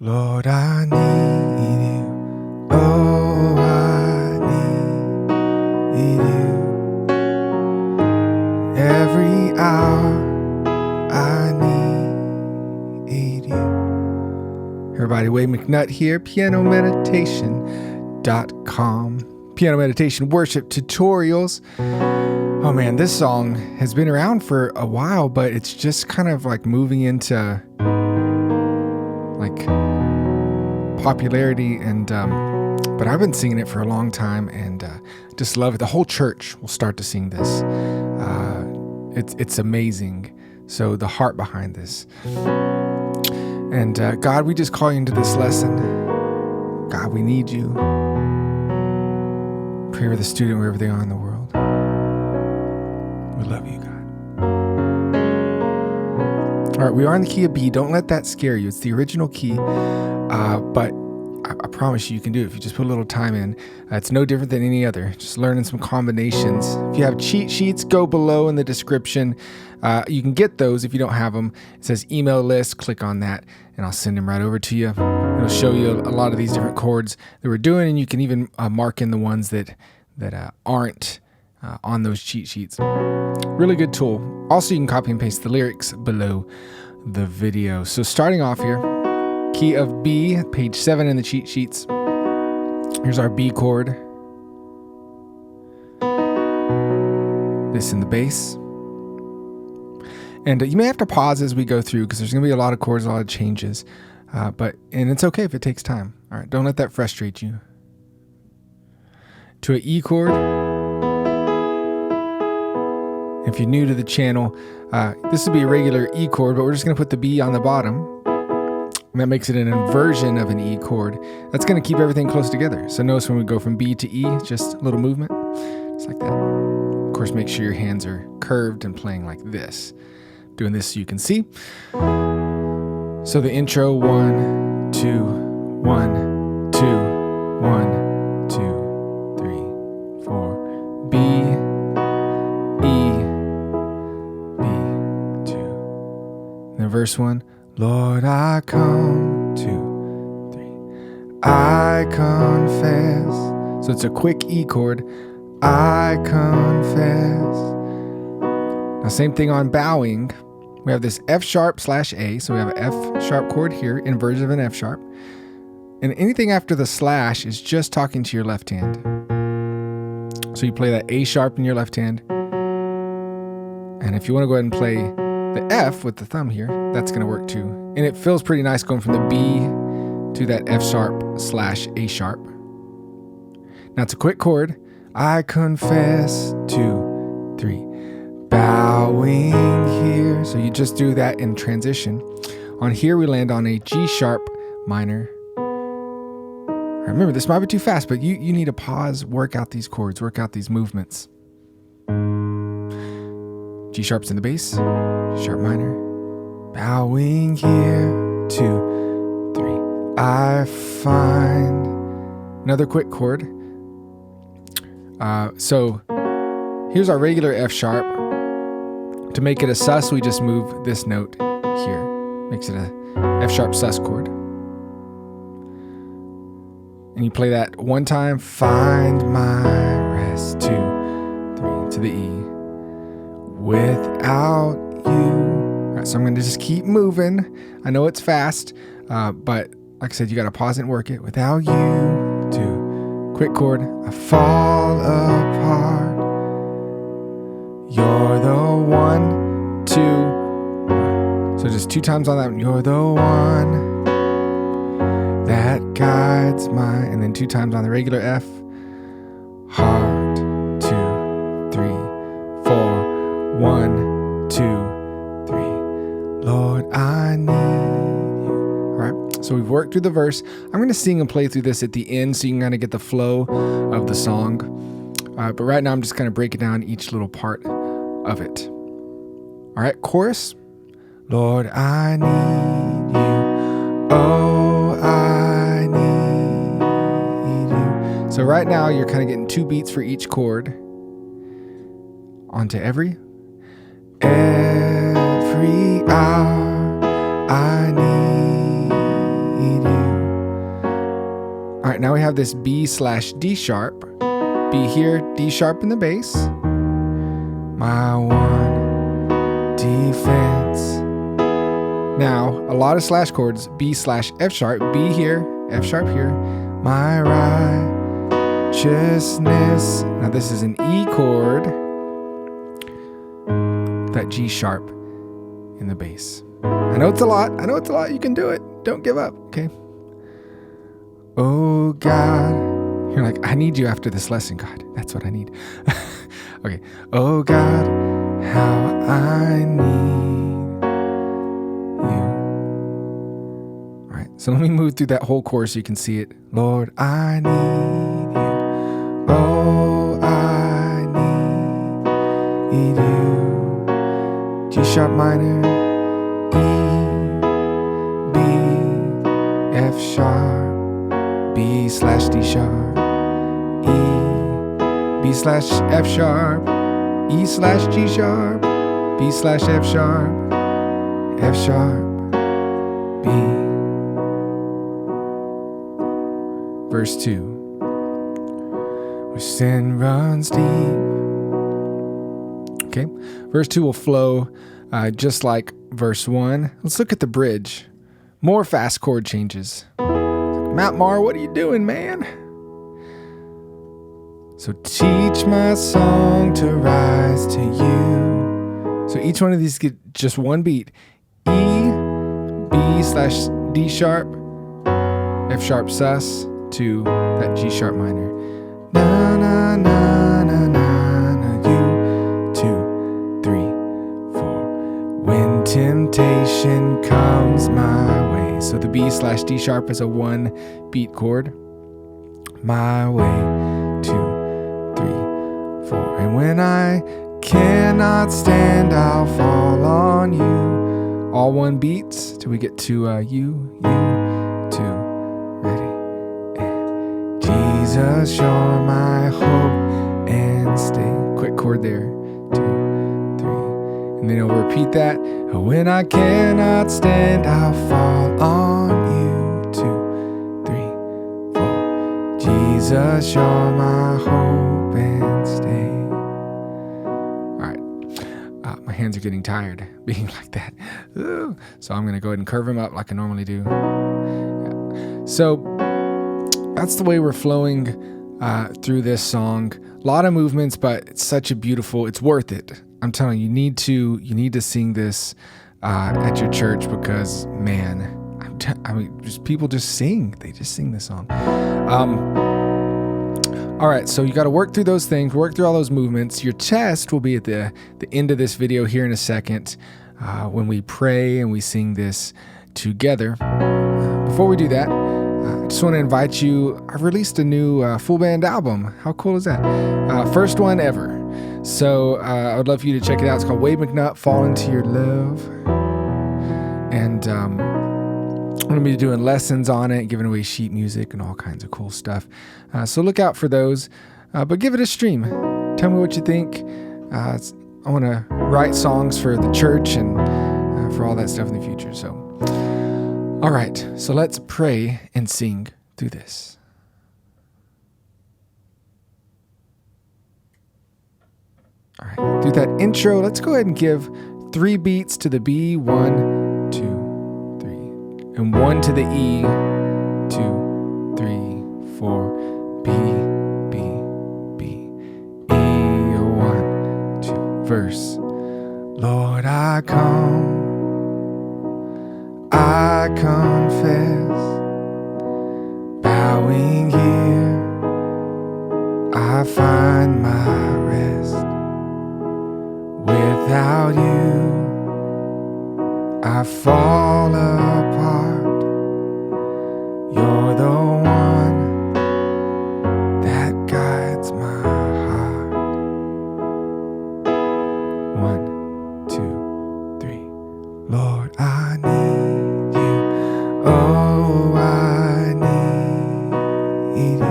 Lord, I need you. Oh, I need you. Every hour I need you. Everybody, McNutt here, pianomeditation.com. Piano meditation worship tutorials. Oh man, this song has been around for a while, but it's just kind of like moving into like popularity, and but I've been singing it for a long time, and just love it. The whole church will start to sing this. It's amazing. So the heart behind this, and God, we just call you into this lesson. God, we need you. Pray for the student wherever they are in the world. We love you, God. All right, we are in the key of B. Don't let that scare you. It's the original key, but I promise you can do it if you just put a little time in. It's no different than any other. Just learning some combinations. If you have cheat sheets, go below in the description. You can get those if you don't have them. It says email list. Click on that, and I'll send them right over to you. It'll show you a lot of these different chords that we're doing, and you can even mark in the ones that aren't on those cheat sheets. Really good tool. Also, you can copy and paste the lyrics below the video. So starting off here, key of B, page 7 in the cheat sheets. Here's our B chord. This in the bass. And you may have to pause as we go through because there's going to be a lot of chords, a lot of changes. And it's okay if it takes time. All right, don't let that frustrate you. To an E chord. If you're new to the channel, this would be a regular E chord, but we're just going to put the B on the bottom. And that makes it an inversion of an E chord. That's going to keep everything close together. So notice when we go from B to E, just a little movement. Just like that. Of course, make sure your hands are curved and playing like this. Doing this so you can see. So the intro, 1, 2, 1, 2, 1, 2, 3, 4. B, E, B, 2. And then verse 1. Lord, I come, 2, 3. I confess. So it's a quick E chord. I confess. Now, same thing on bowing. We have this F sharp / A. So we have an F sharp chord here, inversion of an F sharp. And anything after the slash is just talking to your left hand. So you play that A sharp in your left hand. And if you want to go ahead and play the F with the thumb here, that's going to work too. And it feels pretty nice going from the B to that F sharp / A sharp. Now it's a quick chord. I confess, 2, 3. Bowing here. So you just do that in transition. On here we land on a G sharp minor. Remember, this might be too fast, but you need to pause, work out these chords, work out these movements. G sharp's in the bass, G sharp minor. Bowing here, 2, 3. I find another quick chord. So here's our regular F sharp. To make it a sus, we just move this note here. Makes it a F sharp sus chord. And you play that one time. Find my rest, 2, 3 to the E. Without you. All right, so I'm going to just keep moving. I know it's fast, but like I said, you got to pause it and work it. Without you, 2. Quick chord. I fall apart. You're the 1, 2, 1. So just 2 times on that one. You're the one that guides my, and then 2 times on the regular F. Heart, 2, 3, 4. 1, 2, 3. Lord, I need you. All right. So we've worked through the verse. I'm going to sing and play through this at the end so you can kind of get the flow of the song. But right now I'm just going to break it down each little part of it. All right, chorus. Lord, I need you. Oh, I need you. So right now you're kind of getting 2 beats for each chord onto every hour I need you. right, now we have this B/D sharp. B here, D sharp in the bass. My one defense. Now, a lot of slash chords, B/F sharp, B here, F sharp here. My righteousness. Now this is an E chord. That G sharp in the bass. I know it's a lot. You can do it. Don't give up, okay? Oh God. You're like, I need you after this lesson, God. That's what I need. Okay. Oh God, how I need you. All right. So let me move through that whole chorus so you can see it. Lord, I need you. Oh, I need you. G sharp minor, E, B, F sharp, B/D sharp, E, B/F sharp, E/G sharp, B/F sharp, F sharp, B. Verse 2. Where sin runs deep. Okay, verse 2 will flow just like verse 1. Let's look at the bridge. More fast chord changes. Maher, what are you doing, man? So teach my song to rise to you. So each one of these get just one beat. E, B/D sharp, F sharp sus to that G sharp minor. Na na na na na na. You 2, 3, 4. When temptation comes my way. So the B/D sharp is a 1 beat chord. My way 2, 3, 4. And when I cannot stand, I'll fall on you. All 1 beats till we get to you 2. Ready? And Jesus, you're my hope and stay. Quick chord there. 2, 3. And then he'll repeat that. When I cannot stand, I'll fall on you. 2, 3, 4. Jesus, you're my hope and stay. All right. My hands are getting tired being like that. Ooh. So I'm going to go ahead and curve them up like I normally do. Yeah. So that's the way we're flowing through this song. A lot of movements, but it's such a beautiful, it's worth it. I'm telling you, you need to sing this at your church because, man, people just sing. They just sing this song. All right, so you got to work through those things, work through all those movements. Your test will be at the end of this video here in a second when we pray and we sing this together. Before we do that, I just want to invite you. I've released a new full band album. How cool is that? First one ever. So I would love for you to check it out. It's called McNutt, Fall Into Your Love. And I'm going to be doing lessons on it, giving away sheet music and all kinds of cool stuff. So look out for those. But give it a stream. Tell me what you think. I want to write songs for the church and for all that stuff in the future. So, all right. So let's pray and sing through this. All right. Through that intro, let's go ahead and give 3 beats to the B, 1, 2, 3, and 1 to the E, 2, 3, 4, B, B, B, E, 1, 2. Verse. Lord, I come, I confess, bowing here, I find my rest. Without you, I fall apart. You're the one that guides my heart. 1, 2, 3. Lord, I need you. Oh, I need you.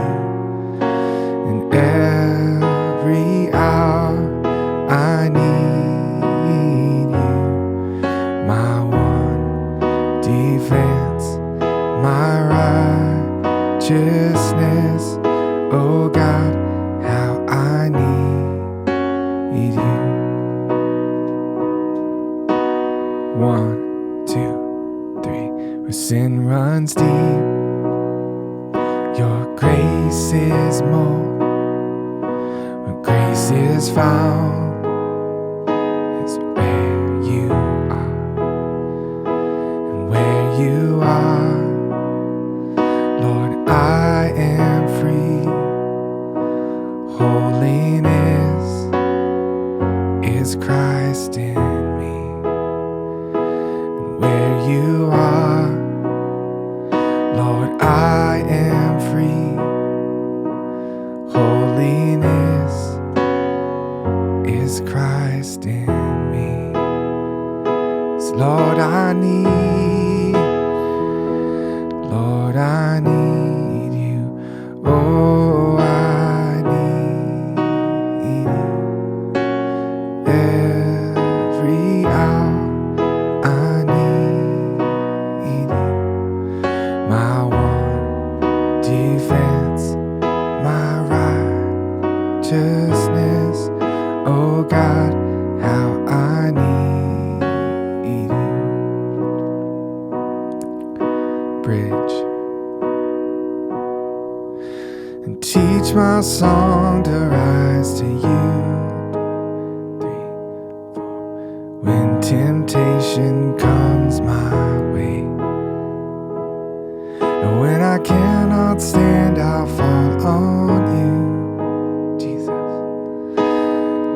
In every hour, I need you. My one defense, my righteousness. Oh God, how I need you. 1, 2, 3. Where sin runs deep, your grace is more. Where grace is found is where you are. And where you are, Lord, I am free. Holiness is Christ in me. And where you are, Lord, I am free. Holiness is Christ in me. So Lord, I need you. Oh, I need you. Every hour I need you. My one defense, my righteousness. Oh God, how I need you. Bridge. And teach my song to rise to you. 3, 4. When temptation comes my way, and when I cannot stand, I'll fall on you.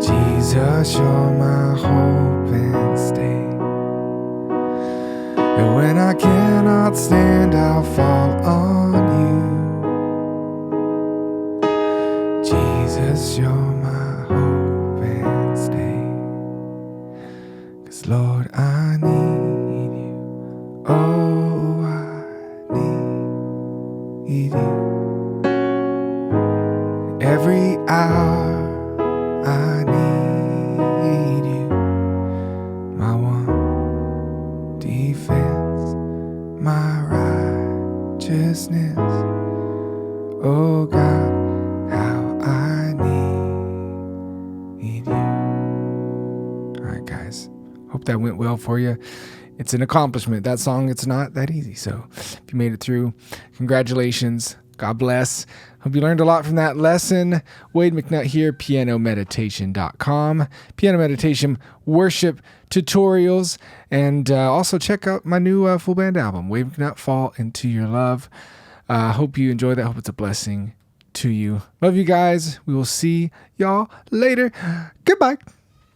Jesus, you're my hope and stay. And when I cannot stand, I'll fall on you. Jesus, you're my hope and stay. 'Cause Lord, I need you. Oh, I need you. Every hour I need you. My one defense, my righteousness. Oh God, how I need you. All right, guys. Hope that went well for you. It's an accomplishment. That song, it's not that easy. So if you made it through, congratulations. God bless. Hope you learned a lot from that lesson. Wade McNutt here, pianomeditation.com. Piano meditation, worship tutorials, and also check out my new full band album, Wade McNutt, Fall Into Your Love. Hope you enjoy that. Hope it's a blessing to you. Love you guys. We will see y'all later. Goodbye.